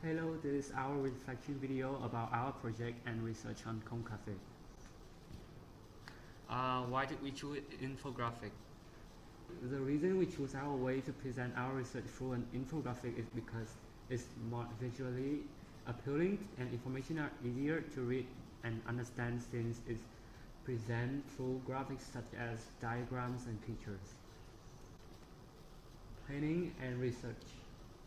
Hello, this is our reflection video about our project and research on Cong Cafe. Why did we choose infographic? The reason we choose our way to present our research through an infographic is because it's more visually appealing and information are easier to read and understand since it's presented through graphics such as diagrams and pictures. Planning and research.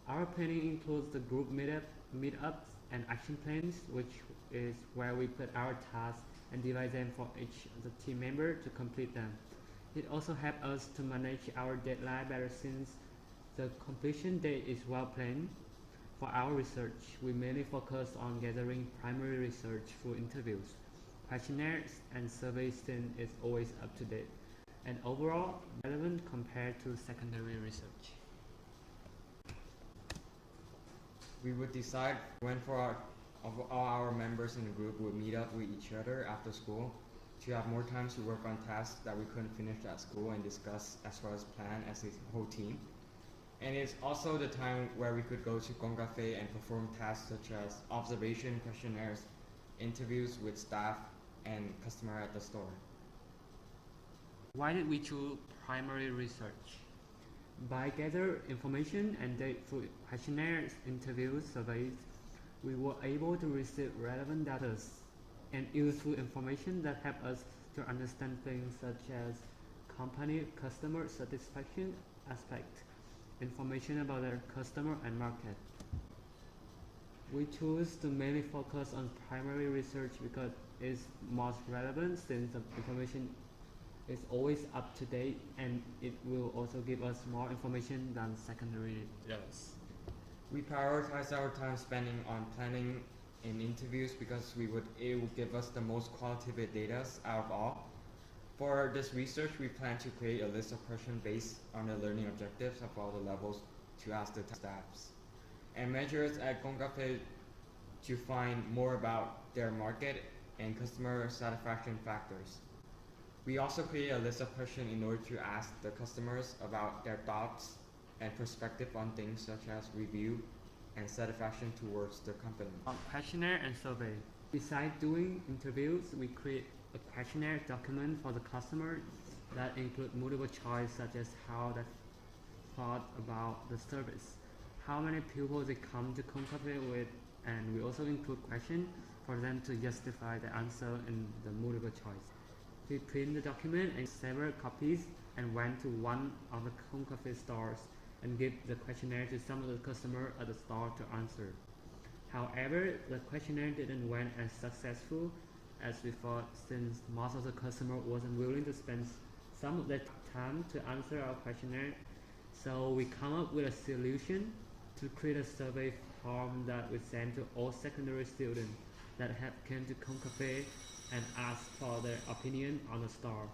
Our planning includes the group meetups and action plans, which is where we put our tasks and divide them for each of the team member to complete them. It also helps us to manage our deadline better since the completion date is well planned. For our research, we mainly focus on gathering primary research through interviews, questionnaires, and surveys since it's always up to date and overall relevant compared to secondary research. We would decide when all our members in the group would meet up with each other after school to have more time to work on tasks that we couldn't finish at school and discuss as well as plan as a whole team. And it's also the time where we could go to Cong Cafe and perform tasks such as observation questionnaires, interviews with staff and customer at the store. Why did we choose primary research? By gathering information and data through questionnaires, interviews, surveys, we were able to receive relevant data and useful information that help us to understand things such as company customer satisfaction aspect, information about their customer and market. We choose to mainly focus on primary research because it's most relevant since the information is always up to date and it will also give us more information than secondary does. We prioritize our time spending on planning in interviews because it will give us the most qualitative data out of all. For this research, we plan to create a list of questions based on the learning objectives of all the levels to ask the staffs, and measures at Cong Cafe to find more about their market and customer satisfaction factors. We also create a list of questions in order to ask the customers about their thoughts and perspective on things such as review and satisfaction towards the company. On questionnaire and survey. Besides doing interviews, we create a questionnaire document for the customer that include multiple choice such as how they thought about the service, how many people they come to Cong Cafe with, and we also include questions for them to justify the answer in the multiple choice. We print the document in several copies and went to one of the Cong Cafe stores and give the questionnaire to some of the customers at the store to answer. However, the questionnaire didn't went as successful as we thought since most of the customers wasn't willing to spend some of their time to answer our questionnaire. So we come up with a solution to create a survey form that we send to all secondary students that have came to Cong Cafe and ask for their opinion on the store.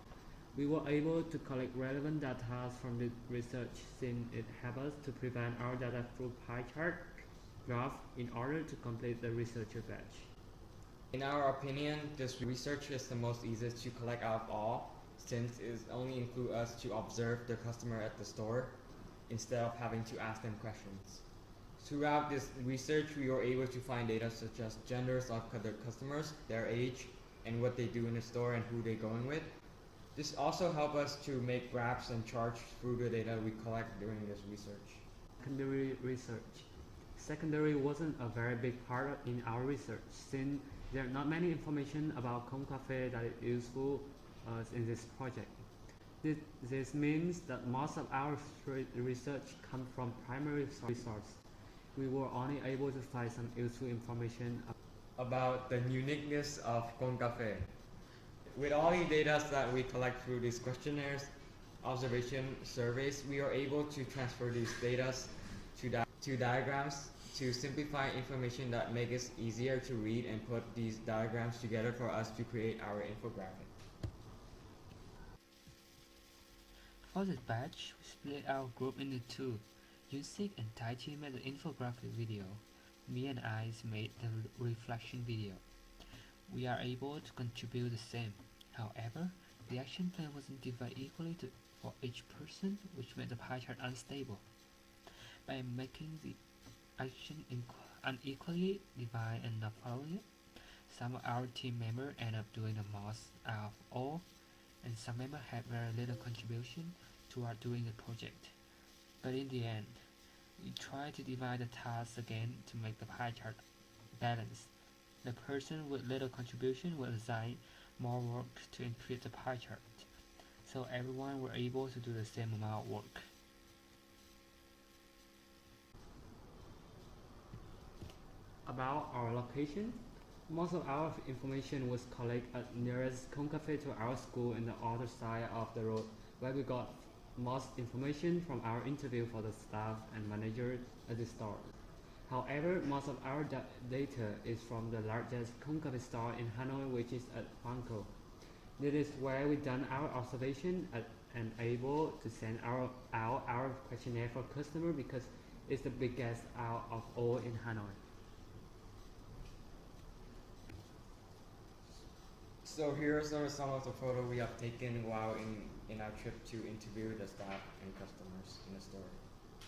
We were able to collect relevant data from the research since it helped us to present our data through pie chart graph in order to complete the researcher batch. In our opinion, this research is the most easiest to collect out of all since it only includes us to observe the customer at the store instead of having to ask them questions. Throughout this research, we were able to find data such as genders of the customers, their age, and what they do in the store and who they're going with. This also helped us to make graphs and charts through the data we collect during this research. Secondary research. Secondary wasn't a very big part in our research since there are not many information about Cong Cafe that is useful in this project. This means that most of our research comes from primary resource. We were only able to find some useful information about the uniqueness of Cong Cafe. With all the data that we collect through these questionnaires, observation surveys, we are able to transfer these data to diagrams to simplify information that make it easier to read and put these diagrams together for us to create our infographic. For this batch, we split our group into two. Yusik and Taichi made the infographic video. Me and I made the reflection video. We are able to contribute the same. However, the action plan wasn't divided equally for each person, which made the pie chart unstable. By making the action unequally divided and not following it. Some of our team members end up doing the most out of all, and some members have very little contribution toward doing the project. But in the end, we try to divide the tasks again to make the pie chart balanced. The person with little contribution will assign more work to increase the pie chart, so everyone were able to do the same amount of work. About our location, most of our information was collected at nearest Cong Cafe to our school in the other side of the road, where we got most information from our interview for the staff and manager at the store. However, most of our data is from the largest Cong Cafe store in Hanoi, which is at Huangkou. This is where we done our observation and able to send out our questionnaire for customer because it's the biggest out of all in Hanoi. So here's some of the photos we have taken while in our trip to interview the staff and customers in the store.